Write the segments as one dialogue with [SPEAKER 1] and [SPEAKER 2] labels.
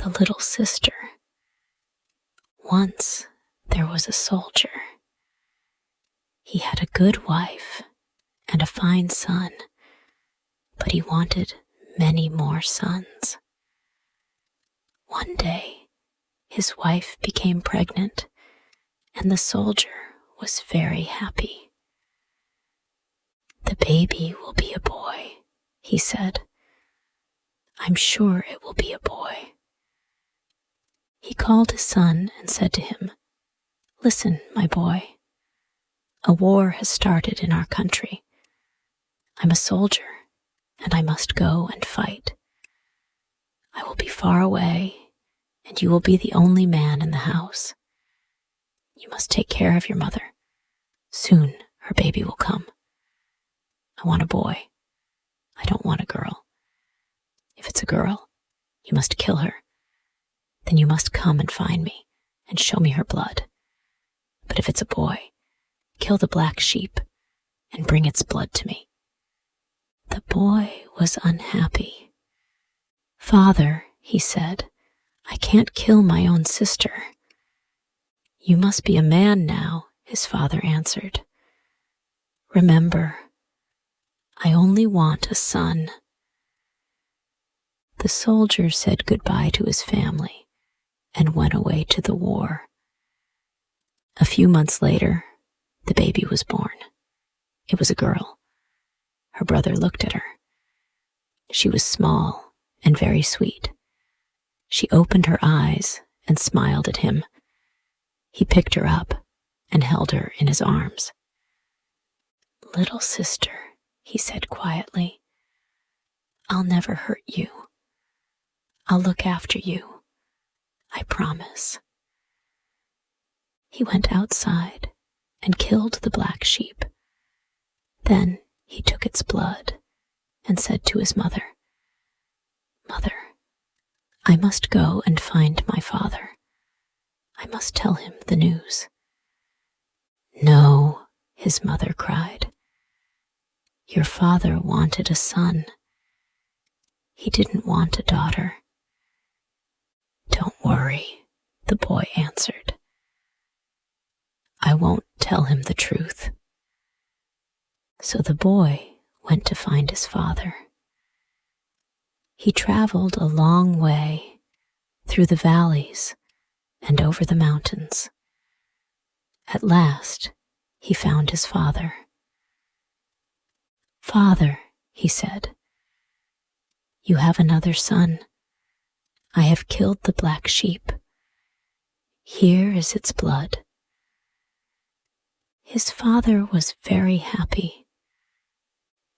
[SPEAKER 1] The little sister. Once there was a soldier. He had a good wife and a fine son, but he wanted many more sons. One day, his wife became pregnant, and the soldier was very happy. "The baby will be a boy," he said. "I'm sure it will be a boy." He called his son and said to him, "Listen, my boy. A war has started in our country. I'm a soldier, and I must go and fight. I will be far away, and you will be the only man in the house. You must take care of your mother. Soon her baby will come. I want a boy. I don't want a girl. If it's a girl, you must kill her. Then you must come and find me and show me her blood. But if it's a boy, kill the black sheep and bring its blood to me." The boy was unhappy. "Father," he said, "I can't kill my own sister." "You must be a man now," his father answered. "Remember, I only want a son." The soldier said goodbye to his family and went away to the war. A few months later, the baby was born. It was a girl. Her brother looked at her. She was small and very sweet. She opened her eyes and smiled at him. He picked her up and held her in his arms. "Little sister," he said quietly, "I'll never hurt you. I'll look after you. I promise." He went outside and killed the black sheep. Then he took its blood and said to his mother, "Mother, I must go and find my father. I must tell him the news." "No," his mother cried. "Your father wanted a son. He didn't want a daughter." "Don't worry," the boy answered. "I won't tell him the truth." So the boy went to find his father. He traveled a long way through the valleys and over the mountains. At last, he found his father. "Father," he said, "you have another son. I have killed the black sheep. Here is its blood." His father was very happy.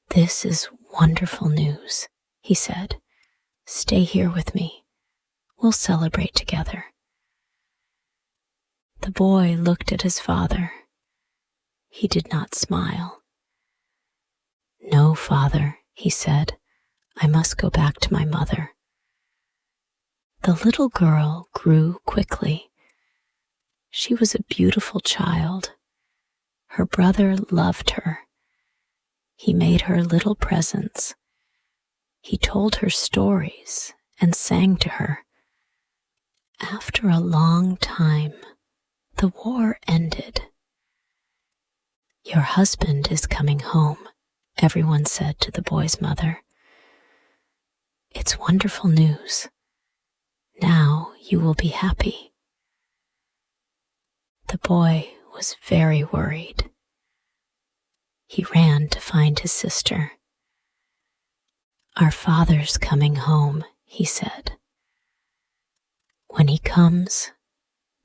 [SPEAKER 1] "This is wonderful news," he said. "Stay here with me. We'll celebrate together." The boy looked at his father. He did not smile. "No, father," he said, "I must go back to my mother." The little girl grew quickly. She was a beautiful child. Her brother loved her. He made her little presents. He told her stories and sang to her. After a long time, the war ended. "Your husband is coming home," everyone said to the boy's mother. "It's wonderful news. Now you will be happy." The boy was very worried. He ran to find his sister. "Our father's coming home," he said. "When he comes,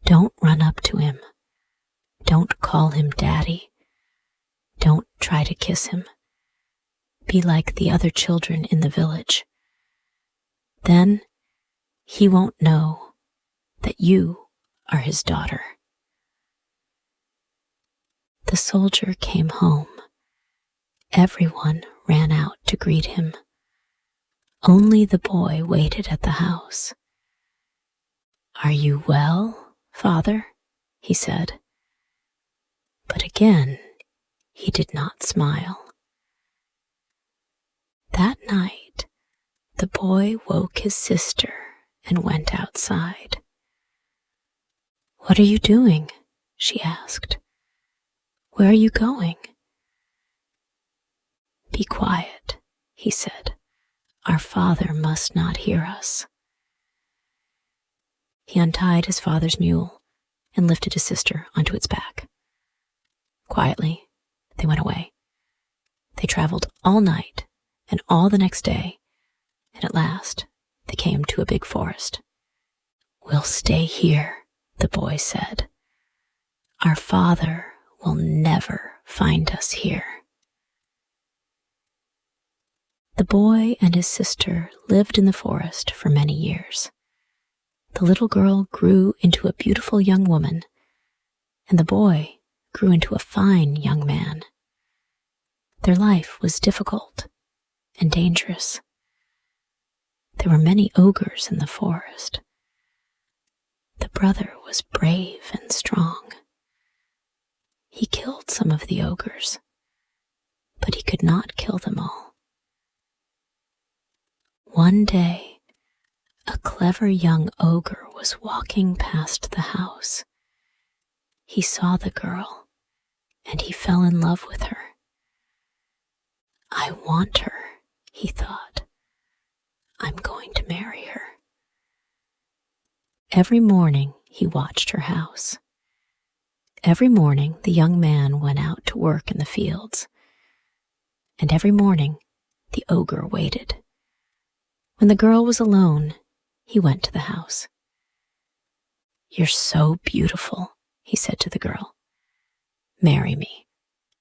[SPEAKER 1] don't run up to him. Don't call him Daddy. Don't try to kiss him. Be like the other children in the village. Then he won't know that you are his daughter." The soldier came home. Everyone ran out to greet him. Only the boy waited at the house. "Are you well, father?" he said. But again, he did not smile. That night, the boy woke his sister and went outside. "What are you doing?" she asked. "Where are you going?" "Be quiet," he said. "Our father must not hear us." He untied his father's mule and lifted his sister onto its back. Quietly, they went away. They traveled all night and all the next day, and at last they came to a big forest. "We'll stay here," the boy said. "Our father will never find us here." The boy and his sister lived in the forest for many years. The little girl grew into a beautiful young woman, and the boy grew into a fine young man. Their life was difficult and dangerous. There were many ogres in the forest. The brother was brave and strong. He killed some of the ogres, but he could not kill them all. One day, a clever young ogre was walking past the house. He saw the girl, and he fell in love with her. "I want her," he thought. "I'm going to marry her." Every morning he watched her house. Every morning the young man went out to work in the fields, and every morning the ogre waited. When the girl was alone, he went to the house. "You're so beautiful," he said to the girl. "Marry me.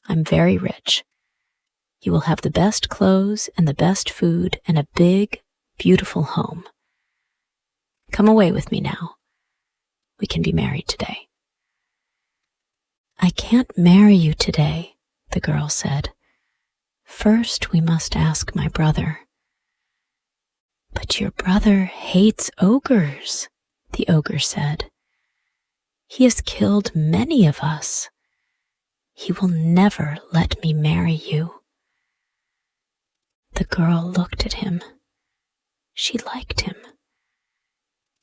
[SPEAKER 1] I'm very rich. You will have the best clothes and the best food and a big, beautiful home. Come away with me now. We can be married today." "I can't marry you today," the girl said. "First, we must ask my brother." "But your brother hates ogres," the ogre said. "He has killed many of us. He will never let me marry you." The girl looked at him. She liked him.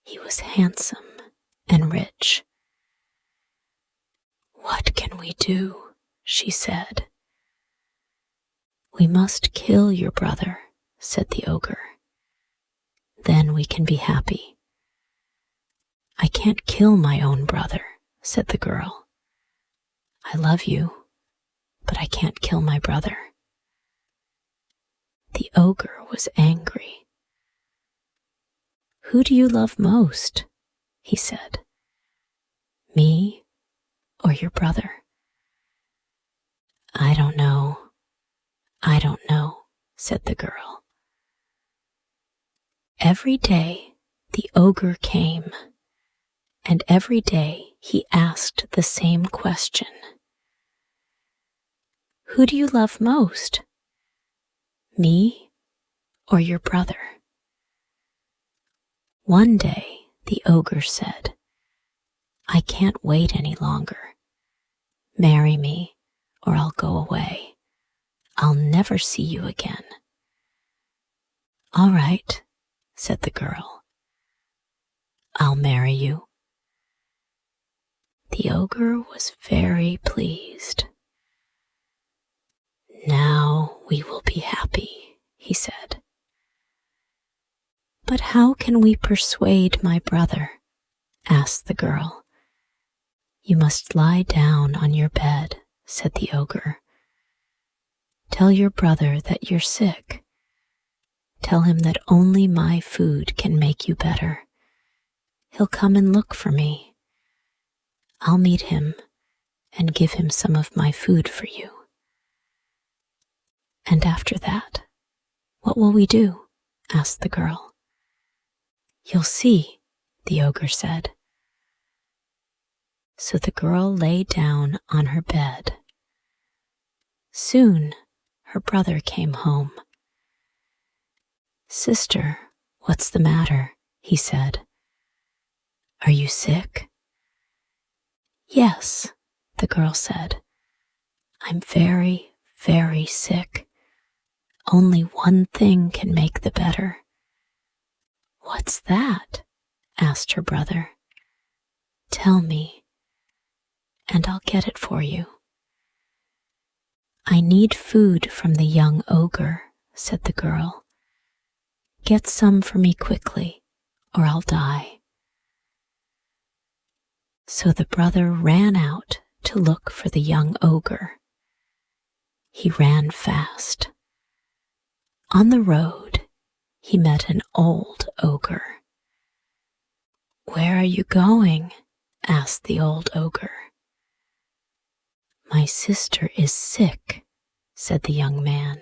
[SPEAKER 1] He was handsome and rich. "What can we do?" she said. "We must kill your brother," said the ogre. "Then we can be happy." "I can't kill my own brother," said the girl. "I love you, but I can't kill my brother." The ogre was angry. "Who do you love most?" he said. "Me or your brother?" "I don't know. I don't know," said the girl. Every day the ogre came, and every day he asked the same question. "Who do you love most? Me or your brother?" One day the ogre said, "I can't wait any longer. Marry me or I'll go away. I'll never see you again." "All right," said the girl. "I'll marry you." The ogre was very pleased. "Now we will be happy," he said. "But how can we persuade my brother?" asked the girl. "You must lie down on your bed," said the ogre. "Tell your brother that you're sick. Tell him that only my food can make you better. He'll come and look for me. I'll meet him and give him some of my food for you." "And after that, what will we do?" asked the girl. "You'll see," the ogre said. So the girl lay down on her bed. Soon her brother came home. "Sister, what's the matter?" he said. "Are you sick?" "Yes," the girl said. "I'm very, very sick. Only one thing can make the better." "What's that?" asked her brother. "Tell me, and I'll get it for you." "I need food from the young ogre," said the girl. "Get some for me quickly, or I'll die." So the brother ran out to look for the young ogre. He ran fast. On the road, he met an old ogre. "Where are you going?" asked the old ogre. "My sister is sick," said the young man.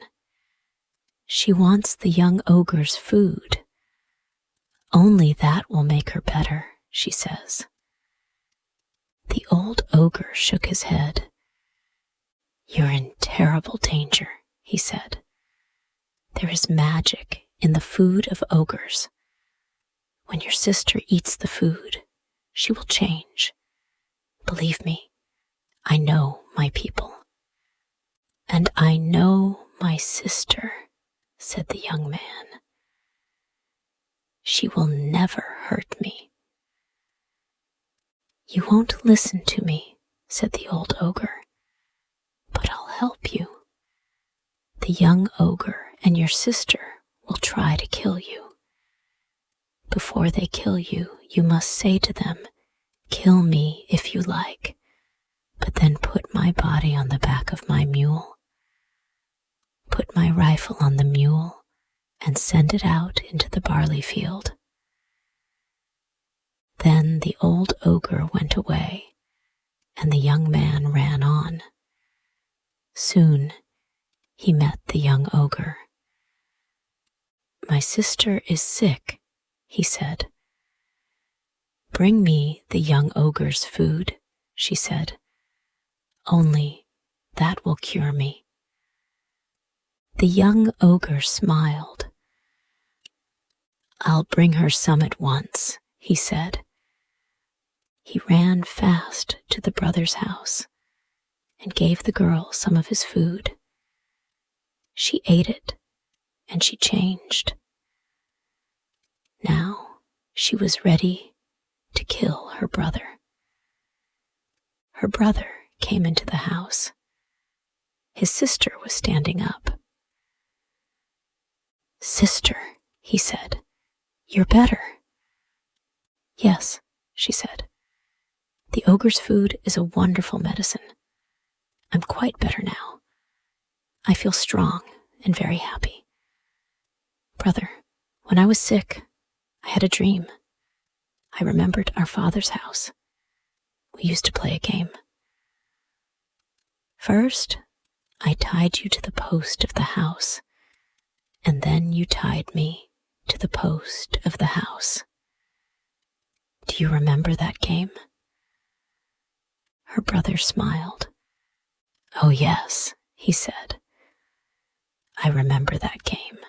[SPEAKER 1] "She wants the young ogre's food. Only that will make her better," she says. The old ogre shook his head. "You're in terrible danger," he said. "There is magic in the food of ogres. When your sister eats the food, she will change. Believe me, I know my people." "And I know my sister," said the young man. "She will never hurt me." "You won't listen to me," said the old ogre, "but I'll help you. The young ogre and your sister will try to kill you. Before they kill you, you must say to them, 'Kill me if you like, but then put my body on the back of my mule. Put my rifle on the mule and send it out into the barley field.'" Then the old ogre went away, and the young man ran on. Soon he met the young ogre. "My sister is sick," he said. "Bring me the young ogre's food," she said. "Only that will cure me." The young ogre smiled. "I'll bring her some at once," he said. He ran fast to the brother's house and gave the girl some of his food. She ate it, and she changed. Now she was ready to kill her brother. Her brother came into the house. His sister was standing up. "Sister," he said, "you're better." "Yes," she said. "The ogre's food is a wonderful medicine. I'm quite better now. I feel strong and very happy. Brother, when I was sick, I had a dream. I remembered our father's house. We used to play a game. First, I tied you to the post of the house, and then you tied me to the post of the house. Do you remember that game?" Her brother smiled. "Oh yes," he said. "I remember that game."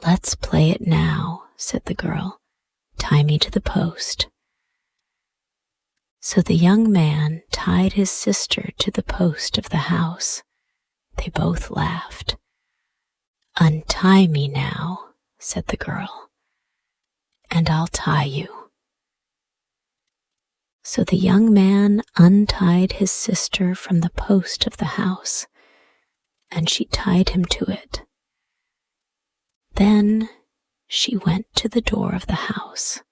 [SPEAKER 1] "Let's play it now," said the girl. "Tie me to the post." So the young man tied his sister to the post of the house. They both laughed. "Untie me now," said the girl, "and I'll tie you." So the young man untied his sister from the post of the house, and she tied him to it. Then she went to the door of the house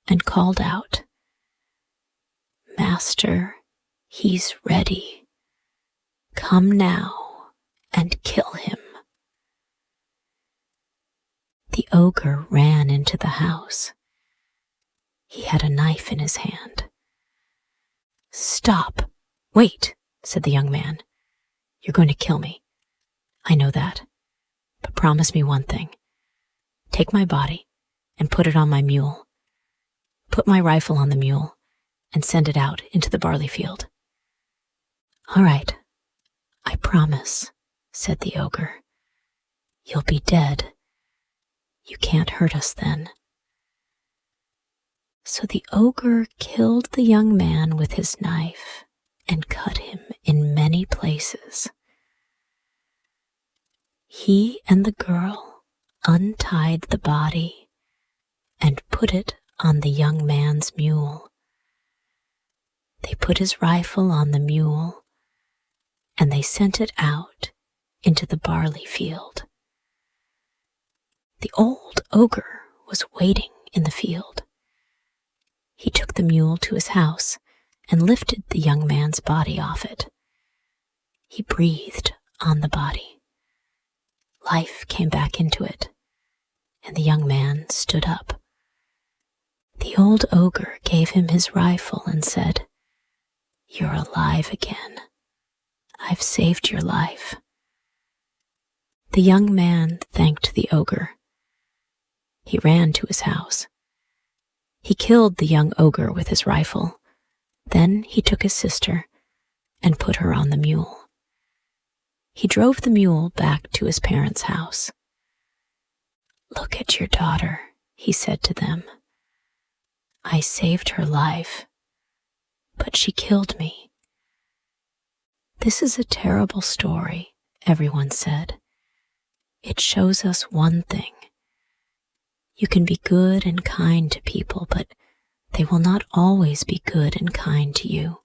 [SPEAKER 1] and called out, "Master, he's ready. Come now and kill him." The ogre ran into the house. He had a knife in his hand. "Stop! Wait," said the young man. "You're going to kill me. I know that. But promise me one thing. Take my body and put it on my mule. Put my rifle on the mule and send it out into the barley field." "All right, I promise," said the ogre. "You'll be dead. You can't hurt us then." So the ogre killed the young man with his knife and cut him in many places. He and the girl untied the body and put it on the young man's mule. They put his rifle on the mule, and they sent it out into the barley field. The old ogre was waiting in the field. He took the mule to his house and lifted the young man's body off it. He breathed on the body. Life came back into it, and the young man stood up. The old ogre gave him his rifle and said, "You're alive again. I've saved your life." The young man thanked the ogre. He ran to his house. He killed the young ogre with his rifle. Then he took his sister and put her on the mule. He drove the mule back to his parents' house. "Look at your daughter," he said to them. "I saved her life, but she killed me." "This is a terrible story," everyone said. "It shows us one thing. You can be good and kind to people, but they will not always be good and kind to you.